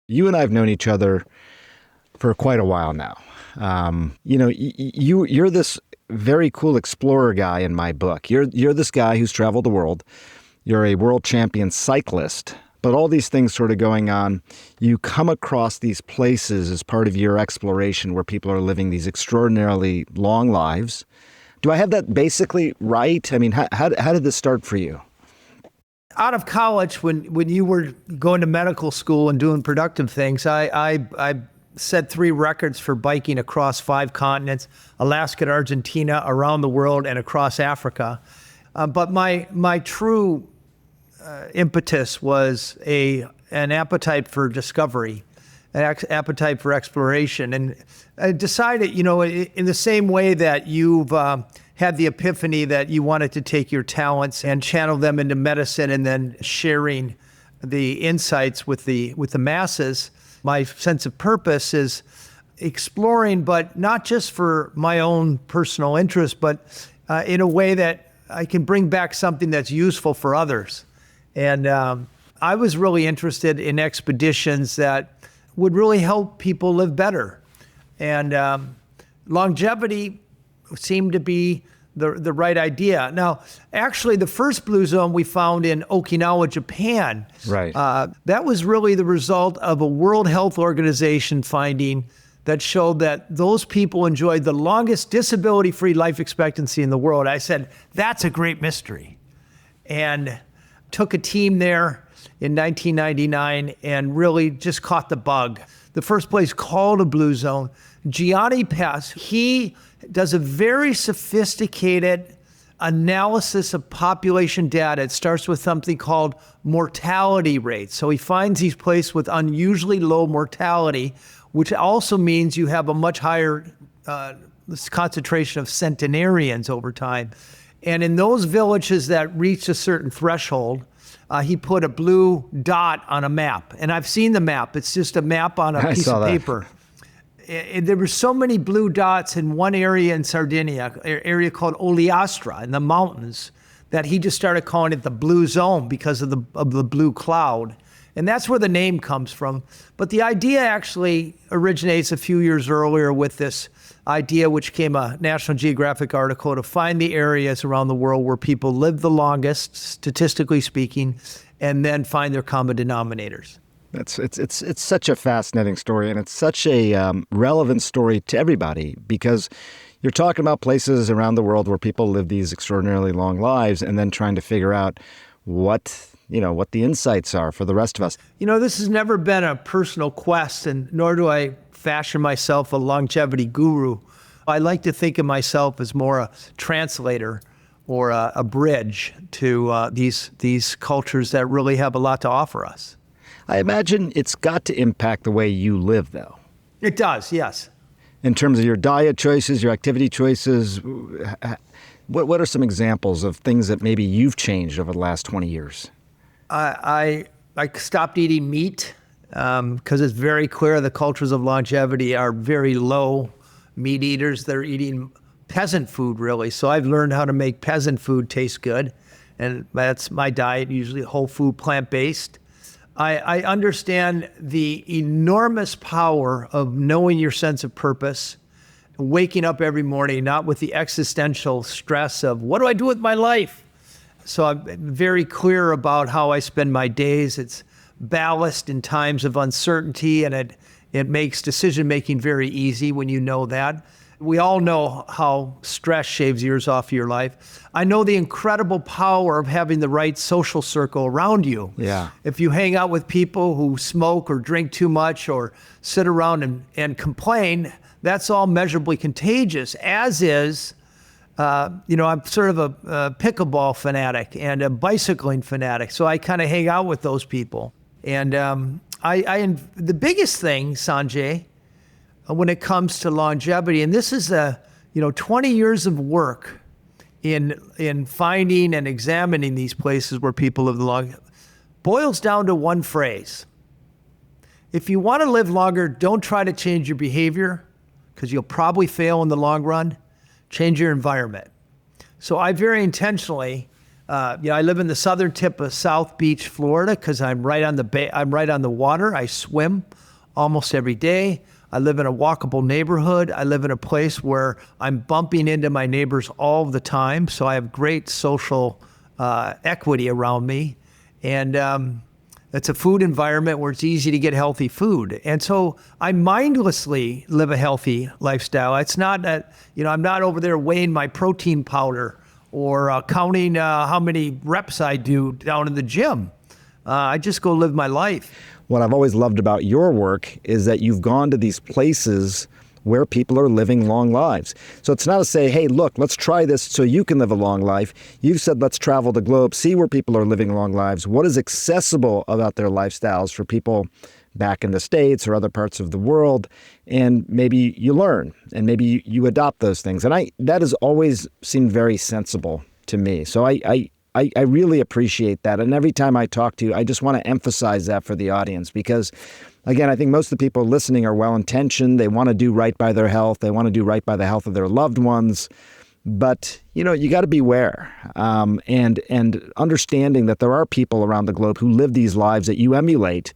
You and I have known each other for quite a while now. You're this very cool explorer guy in my book. You're this guy who's traveled the world. You're a world champion cyclist, but all these things sort of going on, you come across these places as part of your exploration where people are living these extraordinarily long lives. Do I have that basically right? I mean, how did this start for you? Out of college, when you were going to medical school and doing productive things, I set 3 records for biking across 5 continents, Alaska to Argentina, around the world, and across Africa. But my true impetus was an appetite for discovery, an appetite for exploration. And I decided, in the same way that you've had the epiphany that you wanted to take your talents and channel them into medicine and then sharing the insights with the masses, my sense of purpose is exploring, but not just for my own personal interest, but in a way that I can bring back something that's useful for others. And I was really interested in expeditions that would really help people live better. And longevity seemed to be the right idea. Now, actually, the first blue zone we found in Okinawa, Japan. Right. That was really the result of a World Health Organization finding that showed that those people enjoyed the longest disability-free life expectancy in the world. I said, that's a great mystery. And took a team there in 1999 and really just caught the bug. The first place called a blue zone, Gianni Pass, he does a very sophisticated analysis of population data. It starts with something called mortality rates. So he finds these places with unusually low mortality, which also means you have a much higher concentration of centenarians over time. And in those villages that reach a certain threshold, he put a blue dot on a map. And I've seen the map. It's just a map on a piece of paper. And there were so many blue dots in one area in Sardinia, an area called Ogliastra in the mountains, that he just started calling it the blue zone because of the blue cloud. And that's where the name comes from. But the idea actually originates a few years earlier with this idea, which came a National Geographic article, to find the areas around the world where people live the longest, statistically speaking, and then find their common denominators. It's such a fascinating story, and it's such a relevant story to everybody, because you're talking about places around the world where people live these extraordinarily long lives, and then trying to figure out what the insights are for the rest of us. This has never been a personal quest, and nor do I fashion myself a longevity guru. I like to think of myself as more a translator or a bridge to these cultures that really have a lot to offer us. I imagine it's got to impact the way you live, though. It does, yes. In terms of your diet choices, your activity choices, what are some examples of things that maybe you've changed over the last 20 years? I stopped eating meat because it's very clear the cultures of longevity are very low meat eaters. They're eating peasant food, really. So I've learned how to make peasant food taste good. And that's my diet, usually whole food, plant-based. I understand the enormous power of knowing your sense of purpose, waking up every morning, not with the existential stress of, what do I do with my life? So I'm very clear about how I spend my days. It's ballast in times of uncertainty, and it makes decision-making very easy when you know that. We all know how stress shaves years off your life. I know the incredible power of having the right social circle around you. Yeah. If you hang out with people who smoke or drink too much or sit around and complain, that's all measurably contagious, as is, I'm sort of a pickleball fanatic and a bicycling fanatic. So I kind of hang out with those people. And the biggest thing, Sanjay, when it comes to longevity, and this is 20 years of work in finding and examining these places where people live long, boils down to one phrase. If you want to live longer, don't try to change your behavior, because you'll probably fail in the long run. Change your environment. So I very intentionally I live in the southern tip of South Beach, Florida, because I'm right on the bay. I'm right on the water. I swim almost every day. I live in a walkable neighborhood. I live in a place where I'm bumping into my neighbors all the time. So I have great social equity around me. And it's a food environment where it's easy to get healthy food. And so I mindlessly live a healthy lifestyle. It's not that, I'm not over there weighing my protein powder or counting how many reps I do down in the gym. I just go live my life. What I've always loved about your work is that you've gone to these places where people are living long lives. So it's not to say, hey, look, let's try this so you can live a long life. You've said, let's travel the globe, see where people are living long lives. What is accessible about their lifestyles for people back in the States or other parts of the world? And maybe you learn and maybe you adopt those things. And that has always seemed very sensible to me. So I really appreciate that. And every time I talk to you, I just want to emphasize that for the audience because, again, I think most of the people listening are well-intentioned. They want to do right by their health. They want to do right by the health of their loved ones. But, you got to beware and understanding that there are people around the globe who live these lives that you emulate.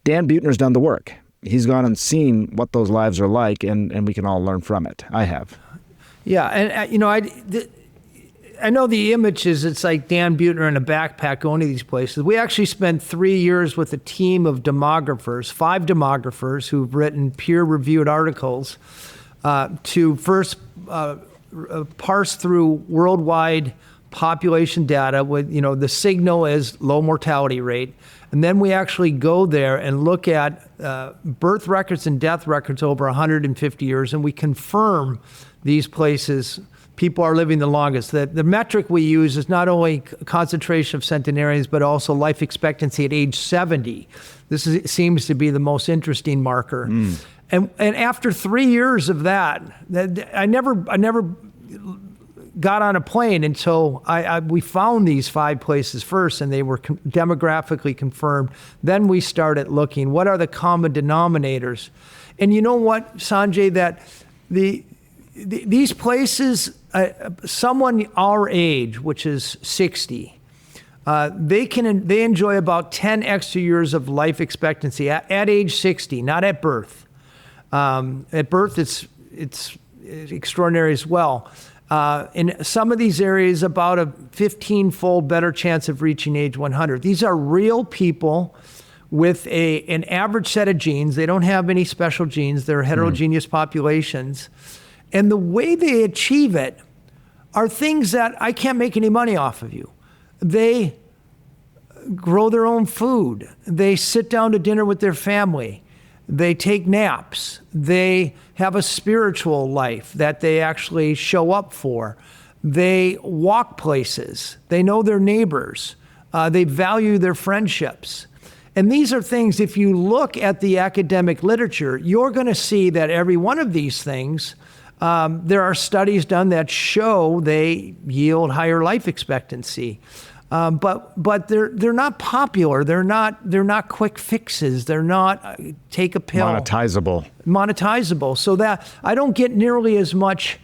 Dan Buettner's done the work. He's gone and seen what those lives are like, and we can all learn from it. I have. Yeah, and, I know the image is it's like Dan Buettner in a backpack going to these places. We actually spent 3 years with a team of demographers, 5 demographers who've written peer-reviewed articles to first parse through worldwide population data with, the signal is low mortality rate. And then we actually go there and look at birth records and death records over 150 years, and we confirm these places people are living the longest. The metric we use is not only concentration of centenarians, but also life expectancy at age 70. Seems to be the most interesting marker. And after 3 years of that, I never got on a plane until we found these 5 places first, and they were demographically confirmed. Then we started looking, what are the common denominators? And you know what, Sanjay, that these places, someone our age, which is 60, they enjoy about 10 extra years of life expectancy at age 60, not at birth. At birth, it's extraordinary as well. In some of these areas, about a 15-fold better chance of reaching age 100. These are real people with an average set of genes. They don't have any special genes. They're heterogeneous populations. And the way they achieve it are things that I can't make any money off of you. They grow their own food. They sit down to dinner with their family. They take naps. They have a spiritual life that they actually show up for. They walk places. They know their neighbors. They value their friendships. And these are things, if you look at the academic literature, you're going to see that every one of these things, there are studies done that show they yield higher life expectancy. But they're not popular. They're not quick fixes. They're not take a pill. Monetizable. So that I don't get nearly as much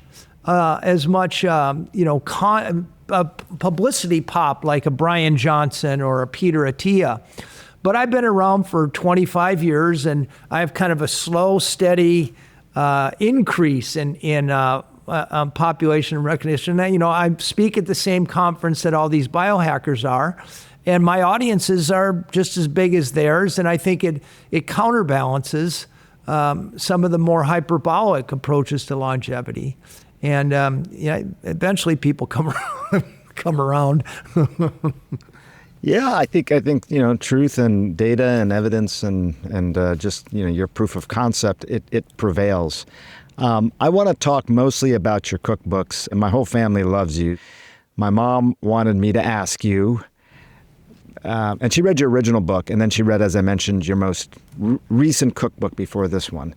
publicity pop like a Brian Johnson or a Peter Attia. But I've been around for 25 years, and I have kind of a slow, steady increase in population recognition. I speak at the same conference that all these biohackers are, and my audiences are just as big as theirs, and I think it counterbalances some of the more hyperbolic approaches to longevity. And eventually people come around. Yeah, I think truth and data and evidence and just your proof of concept, it prevails. I want to talk mostly about your cookbooks, and my whole family loves you. My mom wanted me to ask you, and she read your original book, and then she read, as I mentioned, your most recent cookbook before this one.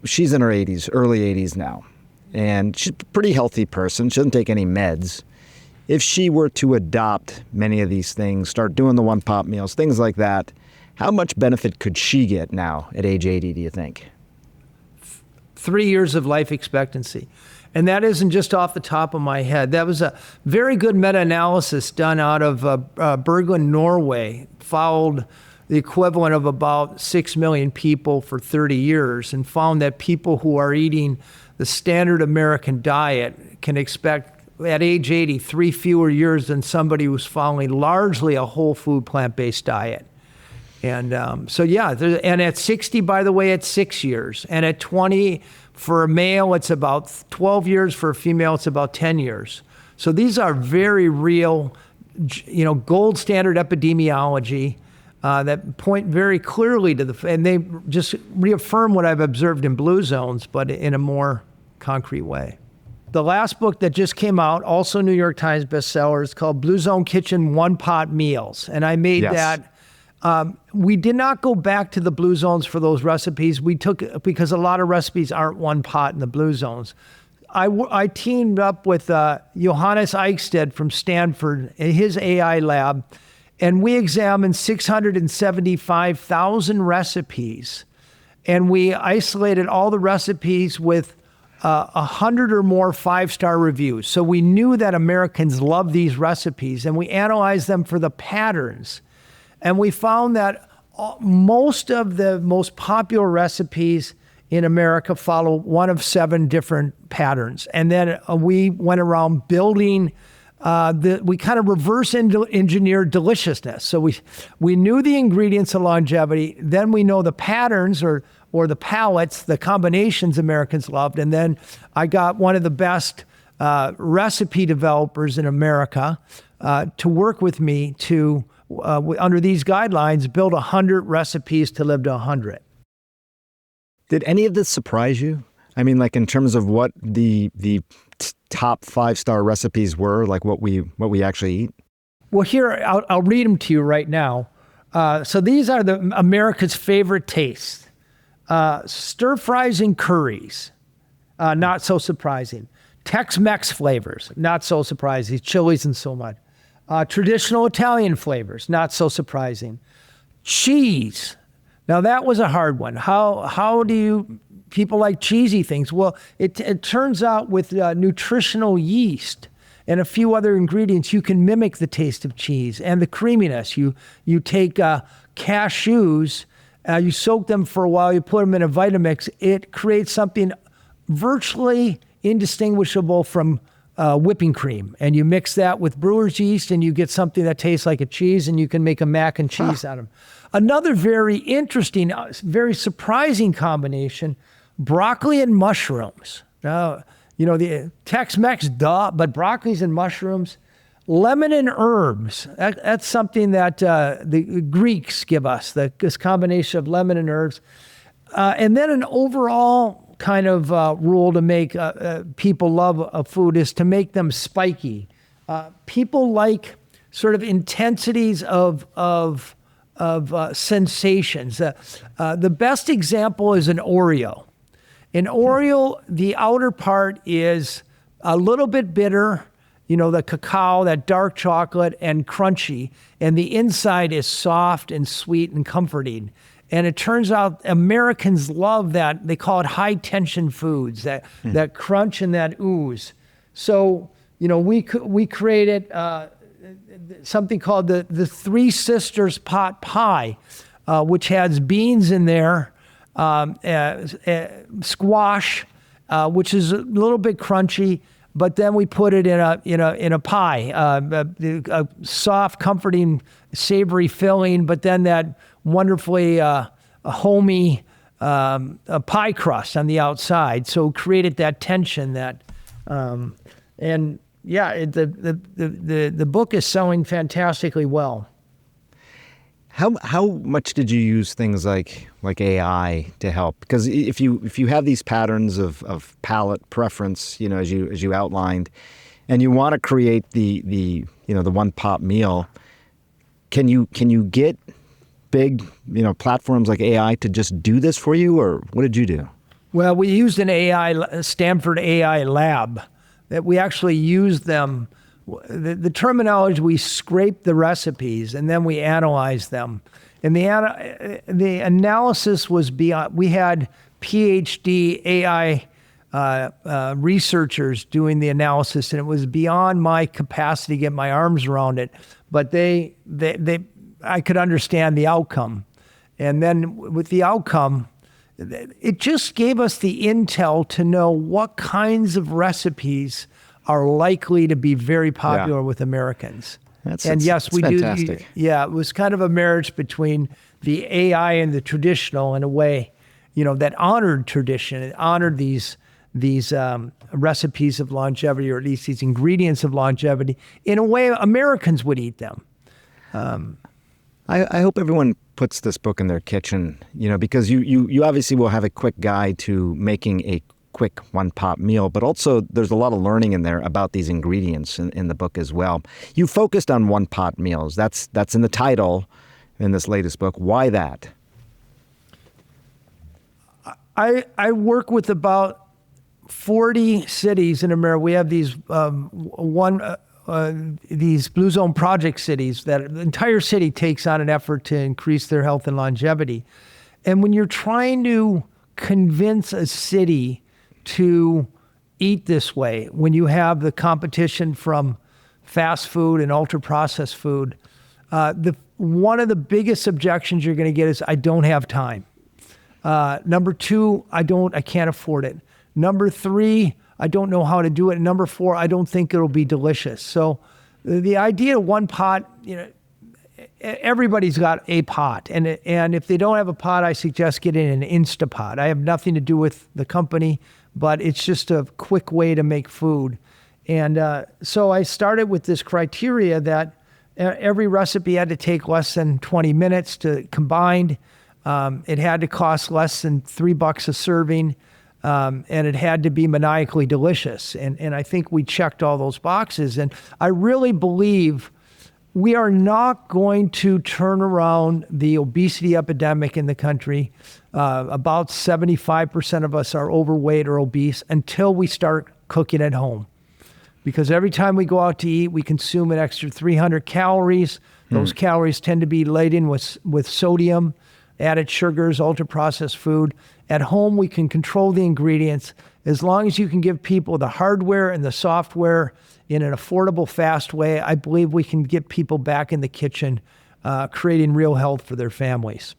She's in her 80s, early 80s now, and she's a pretty healthy person. She doesn't take any meds. If she were to adopt many of these things, start doing the one-pot meals, things like that, how much benefit could she get now at age 80, do you think? 3 years of life expectancy. And that isn't just off the top of my head. That was a very good meta-analysis done out of Bergen, Norway, followed the equivalent of about 6 million people for 30 years and found that people who are eating the standard American diet can expect at age 80, 3 fewer years than somebody who's following largely a whole food plant-based diet. And and at 60, by the way, it's 6 years. And at 20, for a male, it's about 12 years. For a female, it's about 10 years. So these are very real, gold standard epidemiology that point very clearly to and they just reaffirm what I've observed in blue zones, but in a more concrete way. The last book that just came out, also New York Times bestseller, is called Blue Zone Kitchen One-Pot Meals. And I made that. We did not go back to the blue zones for those recipes. We took, because a lot of recipes aren't one pot in the blue zones. I teamed up with Johannes Eichstedt from Stanford in his AI lab, and we examined 675,000 recipes. And we isolated all the recipes with 100 or more 5-star reviews. So we knew that Americans love these recipes, and we analyzed them for the patterns. And we found that most of the most popular recipes in America follow one of 7 different patterns. And then we went around building, we kind of reverse engineered deliciousness. So we knew the ingredients of longevity, then we know the patterns or the palettes, the combinations Americans loved. And then I got one of the best recipe developers in America to work with me to, under these guidelines, build 100 recipes to live to 100. Did any of this surprise you? I mean, like in terms of what the top 5-star recipes were, like what we actually eat? Well, here, I'll read them to you right now. So these are America's favorite tastes. Stir fries and curries, not so surprising. Tex-Mex flavors, not so surprising. Chilies and so much. Traditional Italian flavors, not so surprising. Cheese. Now that was a hard one. How do people like cheesy things? Well, it turns out with nutritional yeast and a few other ingredients, you can mimic the taste of cheese and the creaminess. You take cashews, you soak them for a while, you put them in a Vitamix, it creates something virtually indistinguishable from whipping cream. And you mix that with brewer's yeast and you get something that tastes like a cheese, and you can make a mac and cheese out of them. Another very interesting, very surprising combination, broccoli and mushrooms. Now, the Tex-Mex, but broccolis and mushrooms. Lemon and herbs, that's something that the Greeks give us, this combination of lemon and herbs. And then an overall kind of rule to make people love a food is to make them spiky. People like sort of intensities of sensations. The best example is an Oreo. In Oreo, the outer part is a little bit bitter, the cacao, that dark chocolate, and crunchy. And the inside is soft and sweet and comforting. And it turns out Americans love that. They call it high tension foods, that crunch and that ooze. So, we created something called the Three Sisters pot pie, which has beans in there, squash, which is a little bit crunchy, but then we put it in a pie, a soft, comforting, savory filling, but then that wonderfully homey pie crust on the outside. So created that tension the book is selling fantastically well. How much did you use things like AI to help? Because if you have these patterns of palate preference, as you outlined, and you want to create the one pot meal, can you get big platforms like AI to just do this for you, or what did you do? Well, we used a Stanford AI lab that we actually used them. The terminology, we scraped the recipes and then we analyzed them. And the analysis was beyond, we had PhD AI researchers doing the analysis, and it was beyond my capacity to get my arms around it. But I could understand the outcome. And then with the outcome, it just gave us the intel to know what kinds of recipes are likely to be very popular with Americans. Yes, we fantastic. It was kind of a marriage between the AI and the traditional in a way, that honored tradition and honored these recipes of longevity, or at least these ingredients of longevity, in a way Americans would eat them. I hope everyone puts this book in their kitchen, because you obviously will have a quick guide to making a quick one-pot meal, but also there's a lot of learning in there about these ingredients in the book as well. You focused on one-pot meals. That's in the title in this latest book. Why that? I work with about 40 cities in America. We have these these Blue Zone project cities that the entire city takes on an effort to increase their health and longevity. And when you're trying to convince a city to eat this way, when you have the competition from fast food and ultra-processed food, one of the biggest objections you're going to get is, I don't have time. Number two, I can't afford it. Number three, I don't know how to do it. And number four, I don't think it'll be delicious. So the idea of one pot, everybody's got a pot. And if they don't have a pot, I suggest getting an Instapot. I have nothing to do with the company, but it's just a quick way to make food. And so I started with this criteria that every recipe had to take less than 20 minutes to combine. It had to cost less than $3 a serving. And it had to be maniacally delicious. And I think we checked all those boxes. And I really believe we are not going to turn around the obesity epidemic in the country. About 75% of us are overweight or obese until we start cooking at home. Because every time we go out to eat, we consume an extra 300 calories. Those calories tend to be laden with sodium, added sugars, ultra-processed food. At home, we can control the ingredients. As long as you can give people the hardware and the software in an affordable, fast way, I believe we can get people back in the kitchen, creating real health for their families.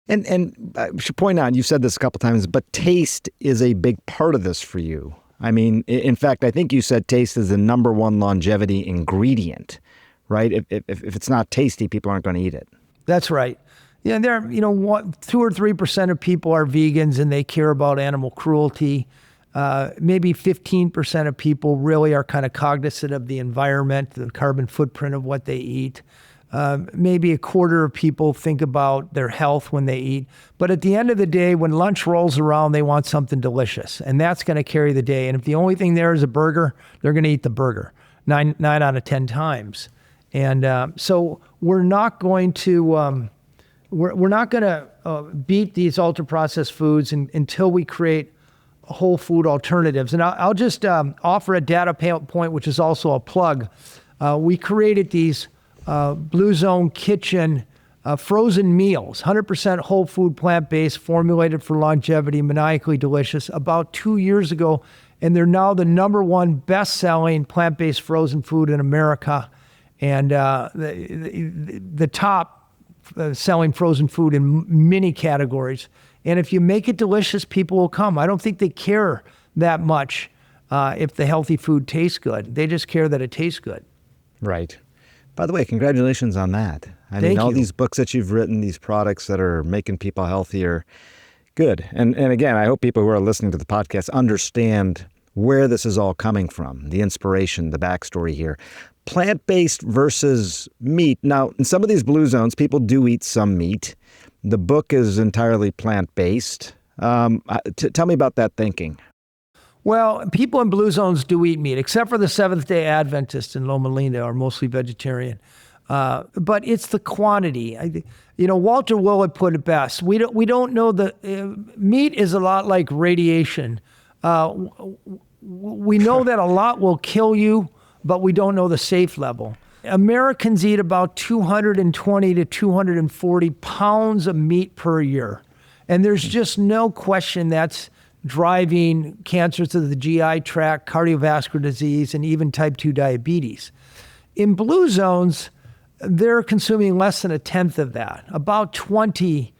And I should point out, you've said this a couple times, but taste is a big part of this for you. I mean, in fact, I think you said taste is the number one longevity ingredient, right? If it's not tasty, people aren't going to eat it. That's right. Yeah, 2 or 3% of people are vegans and they care about animal cruelty. Maybe 15% of people really are kind of cognizant of the environment, the carbon footprint of what they eat. Maybe a quarter of people think about their health when they eat. But at the end of the day, when lunch rolls around, they want something delicious. And that's going to carry the day. And if the only thing there is a burger, they're going to eat the burger 9 out of 10 times. And so we're not going to... We're not going to beat these ultra-processed foods until we create whole food alternatives. And I'll just offer a data point, which is also a plug. We created these Blue Zone Kitchen frozen meals, 100% whole food, plant-based, formulated for longevity, maniacally delicious, about 2 years ago. And they're now the number one best-selling plant-based frozen food in America. And the top selling frozen food in many categories. And if you make it delicious, people will come. I don't think they care that much if the healthy food tastes good. They just care that it tastes good. Right. By the way, congratulations on that. I mean, all these books that you've written, these products that are making people healthier, good. And again, I hope people who are listening to the podcast understand where this is all coming from, the inspiration, the backstory here. Plant-based versus meat. Now, in some of these Blue Zones, people do eat some meat. The book is entirely plant-based. Tell me about that thinking. Well, people in Blue Zones do eat meat, except for the Seventh-day Adventists in Loma Linda are mostly vegetarian. But it's the quantity. Walter Willett put it best. We don't know meat is a lot like radiation. We know that a lot will kill you, but we don't know the safe level. Americans eat about 220 to 240 pounds of meat per year. And there's just no question that's driving cancers of the GI tract, cardiovascular disease, and even type 2 diabetes. In blue zones, they're consuming less than a tenth of that, about 20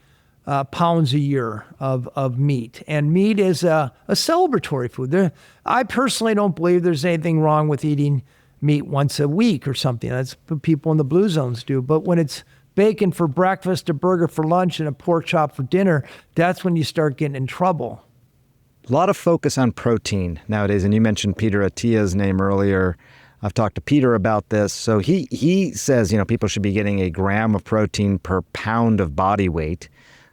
pounds a year of meat. And meat is a celebratory food. I personally don't believe there's anything wrong with eating meat once a week or something. That's what people in the blue zones do. But when it's bacon for breakfast, a burger for lunch, and a pork chop for dinner, that's when you start getting in trouble. A lot of focus on protein nowadays, and you mentioned Peter Attia's name earlier. I've talked to Peter about this. So he says, people should be getting a gram of protein per pound of body weight.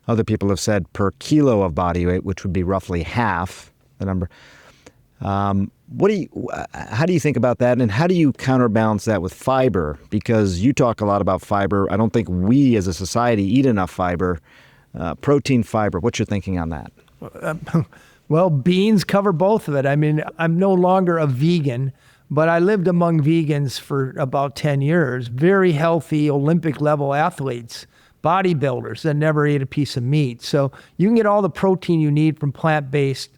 Other people have said per kilo of body weight, which would be roughly half the number. How do you think about that, and how do you counterbalance that with fiber? Because you talk a lot about fiber. I don't think we as a society eat enough fiber, protein, fiber. What's your thinking on that? Well, beans cover both of it. I mean, I'm no longer a vegan, but I lived among vegans for about 10 years. Very healthy Olympic level athletes, bodybuilders that never ate a piece of meat. So you can get all the protein you need from plant-based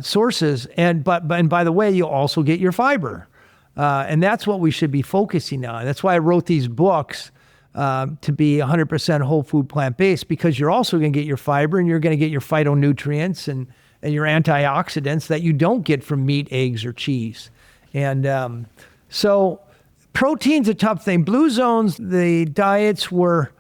sources. And by the way, you also get your fiber. And that's what we should be focusing on. That's why I wrote these books to be 100% whole food plant-based, because you're also going to get your fiber, and you're going to get your phytonutrients and your antioxidants that you don't get from meat, eggs, or cheese. And so protein's a tough thing. Blue zones, the diets were,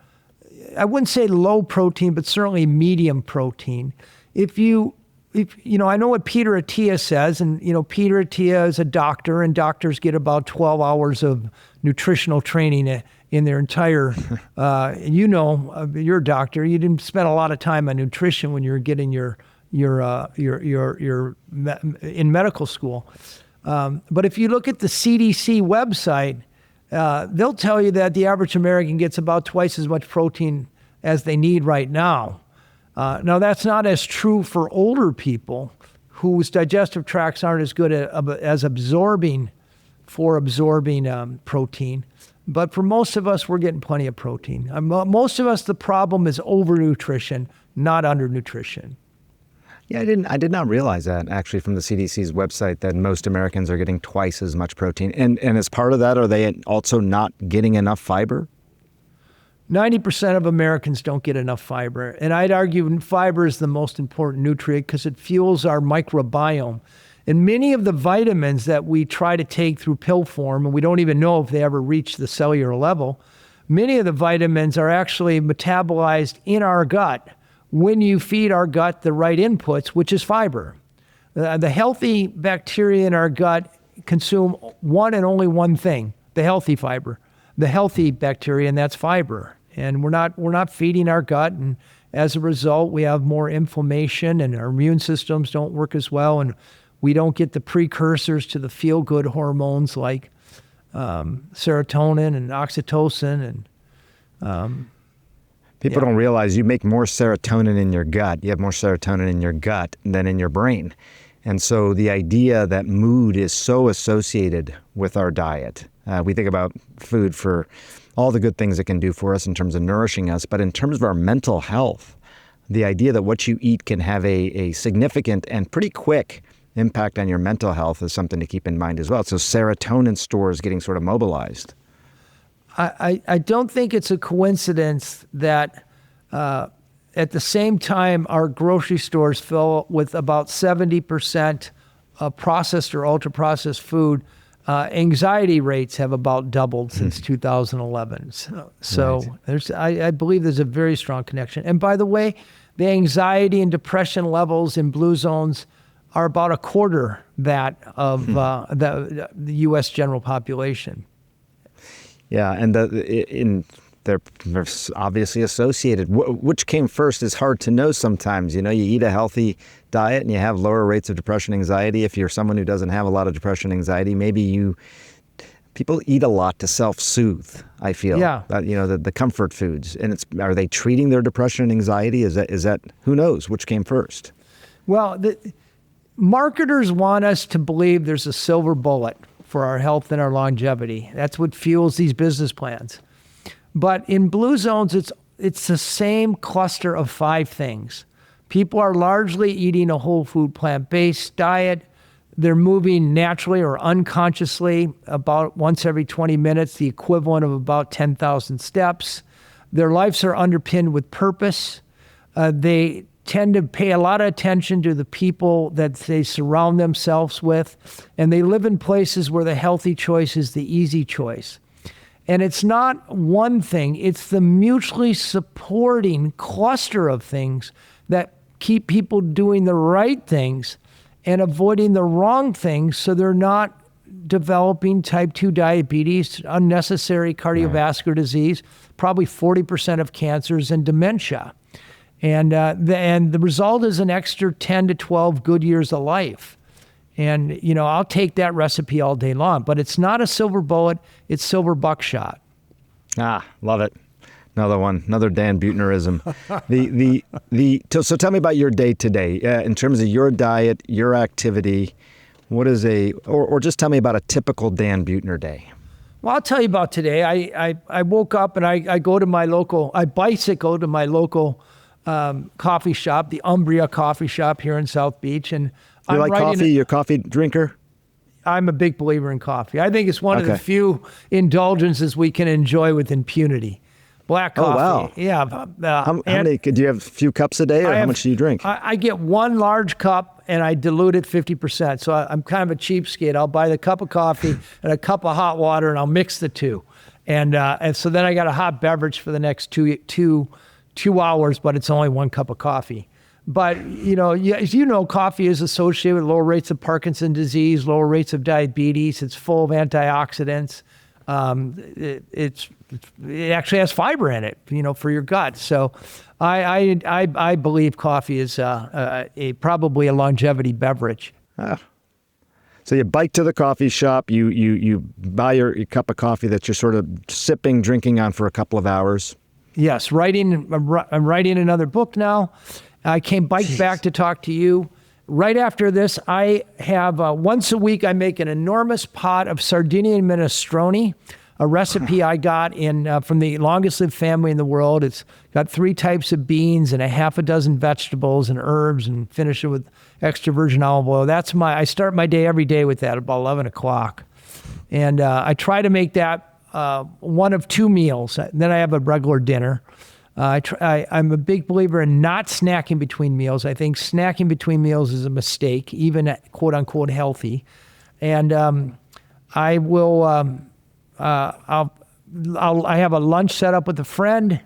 I wouldn't say low protein, but certainly medium protein. I know what Peter Attia says, and Peter Attia is a doctor, and doctors get about 12 hours of nutritional training in their entire, you're a doctor, you didn't spend a lot of time on nutrition when you were getting your in medical school. But if you look at the CDC website, they'll tell you that the average American gets about twice as much protein as they need right now. Now, that's not as true for older people whose digestive tracts aren't as good as absorbing protein. But for most of us, we're getting plenty of protein. Most of us, the problem is overnutrition, not undernutrition. Yeah, I did not realize that, actually, from the CDC's website, that most Americans are getting twice as much protein. And as part of that, are they also not getting enough fiber? 90% of Americans don't get enough fiber. And I'd argue fiber is the most important nutrient because it fuels our microbiome. And many of the vitamins that we try to take through pill form, and we don't even know if they ever reach the cellular level, many of the vitamins are actually metabolized in our gut when you feed our gut the right inputs, which is fiber. The healthy bacteria in our gut consume one and only one thing, the healthy fiber, the healthy bacteria, and that's fiber. And we're not feeding our gut, and as a result, we have more inflammation, and our immune systems don't work as well, and we don't get the precursors to the feel-good hormones like serotonin and oxytocin. And people don't realize you make more serotonin in your gut. You have more serotonin in your gut than in your brain. And so the idea that mood is so associated with our diet. We think about food for all the good things it can do for us in terms of nourishing us, but in terms of our mental health, the idea that what you eat can have a significant and pretty quick impact on your mental health is something to keep in mind as well. So serotonin stores getting sort of mobilized. I don't think it's a coincidence that at the same time our grocery stores fill with about 70% processed or ultra-processed food, anxiety rates have about doubled since 2011. So right. I believe there's a very strong connection. And by the way, the anxiety and depression levels in blue zones are about a quarter that of the U.S. general population. Yeah, and they're obviously associated. Which came first is hard to know sometimes. You eat a healthy diet and you have lower rates of depression, anxiety. If you're someone who doesn't have a lot of depression, anxiety, maybe people eat a lot to self-soothe, I feel. Yeah. The comfort foods. And are they treating their depression and anxiety? Is that who knows which came first? Well, marketers want us to believe there's a silver bullet for our health and our longevity. That's what fuels these business plans. But in blue zones, it's the same cluster of 5 things. People are largely eating a whole food, plant-based diet. They're moving naturally or unconsciously about once every 20 minutes, the equivalent of about 10,000 steps. Their lives are underpinned with purpose. They tend to pay a lot of attention to the people that they surround themselves with, and they live in places where the healthy choice is the easy choice. And it's not one thing, it's the mutually supporting cluster of things that keep people doing the right things and avoiding the wrong things so they're not developing type 2 diabetes, unnecessary cardiovascular disease, probably 40% of cancers, and dementia. And the result is an extra 10 to 12 good years of life. And, I'll take that recipe all day long, but it's not a silver bullet, it's silver buckshot. Love it. Another one, another Dan Buettnerism. So tell me about your day today in terms of your diet, your activity. What is or just tell me about a typical Dan Buettner day. Well, I'll tell you about today. I woke up and I go to my local, I bicycle to my local coffee shop, the Umbria Coffee Shop here in South Beach. And you like coffee? You're a coffee drinker? I'm a big believer in coffee. I think it's one of the few indulgences we can enjoy with impunity. Black coffee. Oh, wow. Yeah. How many? Do you have a few cups a day, or how much do you drink? I get one large cup, and I dilute it 50%. So I'm kind of a cheapskate. I'll buy the cup of coffee and a cup of hot water, and I'll mix the two. And so then I got a hot beverage for the next two hours, but it's only one cup of coffee. But, as you know, coffee is associated with lower rates of Parkinson's disease, lower rates of diabetes. It's full of antioxidants. It actually has fiber in it, for your gut. So I believe coffee is probably a longevity beverage. So you bike to the coffee shop, you buy your cup of coffee that you're sort of sipping, drinking on for a couple of hours. Yes, I'm writing another book now. I came back to talk to you. Right after this, I have once a week, I make an enormous pot of Sardinian minestrone, a recipe I got from the longest lived family in the world. It's got 3 types of beans and a half a dozen vegetables and herbs, and finish it with extra virgin olive oil. I start my day every day with that about 11 o'clock. And I try to make that one of 2 meals. Then I have a regular dinner. I'm a big believer in not snacking between meals. I think snacking between meals is a mistake, even at quote unquote healthy. And I will. I have a lunch set up with a friend.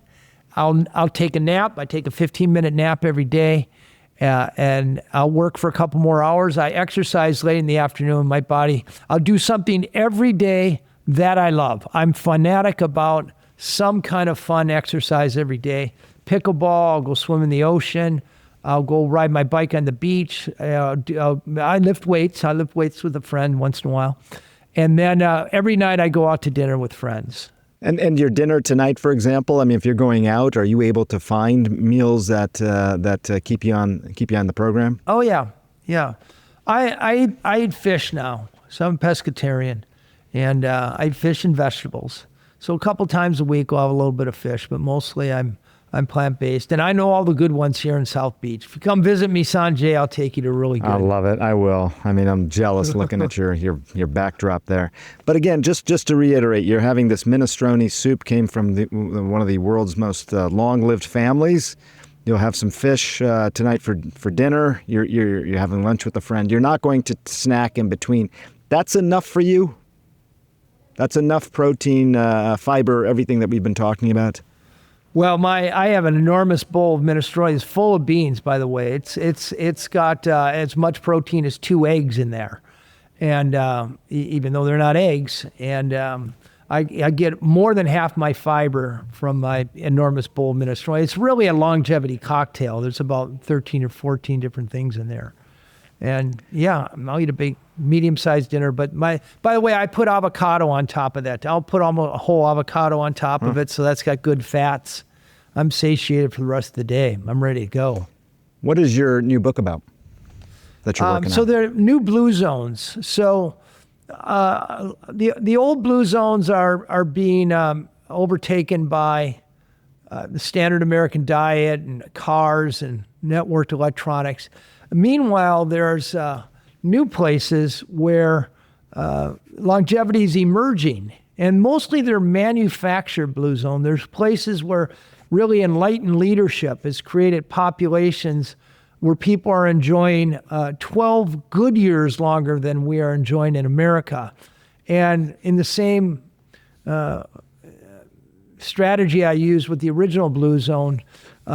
I'll take a nap. I take a 15-minute nap every day, and I'll work for a couple more hours. I exercise late in the afternoon. My body. I'll do something every day that I love. I'm fanatic about some kind of fun exercise every day. Pickleball, I'll go swim in the ocean. I'll go ride my bike on the beach. I lift weights. I lift weights with a friend once in a while. And then every night I go out to dinner with friends. And your dinner tonight, for example, I mean, if you're going out, are you able to find meals that keep you on the program? Oh, yeah. Yeah. I eat fish now. So I'm a pescatarian. And I eat fish and vegetables. So a couple times a week I'll have a little bit of fish, but mostly I'm plant-based. And I know all the good ones here in South Beach. If you come visit me, Sanjay, I'll take you to really good. I love it. I will. I mean, I'm jealous looking at your backdrop there. But again, just to reiterate, you're having this minestrone soup, came from one of the world's most long-lived families. You'll have some fish tonight for dinner. You're having lunch with a friend. You're not going to snack in between. That's enough for you? That's enough protein, fiber, everything that we've been talking about? Well, I have an enormous bowl of minestrone. It's full of beans, by the way. It's got as much protein as 2 eggs in there, and even though they're not eggs, and I get more than half my fiber from my enormous bowl of minestrone. It's really a longevity cocktail. There's about 13 or 14 different things in there. And yeah, I'll eat a big, medium-sized dinner. But by the way, I put avocado on top of that. I'll put almost a whole avocado on top of it, so that's got good fats. I'm satiated for the rest of the day. I'm ready to go. What is your new book about that you're working on? So they're new blue zones. So the old blue zones are being overtaken by the standard American diet and cars and networked electronics. Meanwhile, there's new places where longevity is emerging, and mostly they're manufactured, Blue Zone. There's places where really enlightened leadership has created populations where people are enjoying 12 good years longer than we are enjoying in America. And in the same strategy I used with the original Blue Zone,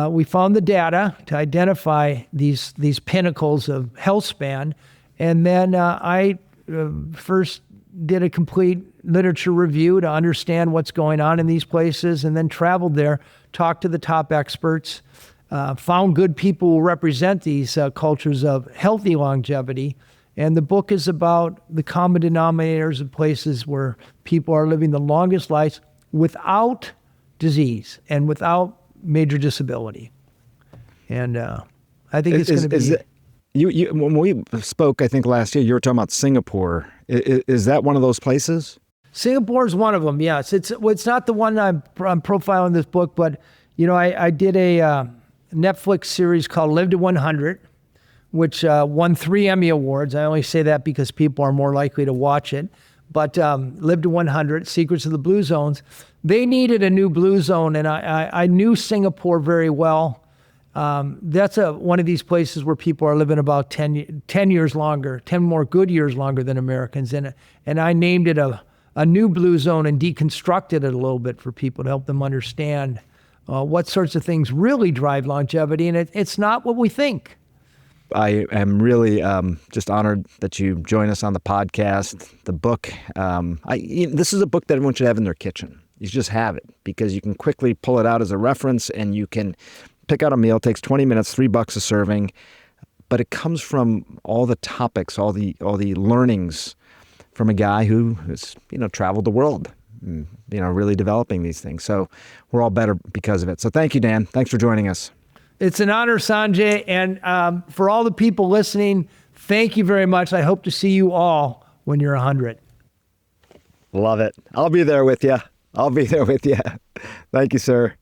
we found the data to identify these pinnacles of health span. And then I first did a complete literature review to understand what's going on in these places, and then traveled there, talked to the top experts, found good people who represent these cultures of healthy longevity. And the book is about the common denominators of places where people are living the longest lives without disease and without major disability. And I think it's going to be... When we spoke, I think last year, you were talking about Singapore. Is that one of those places? Singapore is one of them, yes. It's not the one I'm profiling in this book, but I did a Netflix series called Live to 100, which won 3 Emmy Awards. I only say that because people are more likely to watch it. But Live to 100, Secrets of the Blue Zones, they needed a new Blue Zone, and I knew Singapore very well. That's one of these places where people are living about 10 years longer, 10 more good years longer than Americans. And I named it a new Blue Zone and deconstructed it a little bit for people to help them understand what sorts of things really drive longevity. And it's not what we think. I am really just honored that you join us on the podcast. The book, this is a book that everyone should have in their kitchen. You just have it because you can quickly pull it out as a reference, and you can pick out a meal. It takes 20 minutes, $3 a serving, but it comes from all the topics, all the learnings from a guy who has traveled the world, really developing these things. So we're all better because of it. So thank you, Dan. Thanks for joining us. It's an honor, Sanjay. And for all the people listening, thank you very much. I hope to see you all when you're 100. Love it. I'll be there with you. Thank you, sir.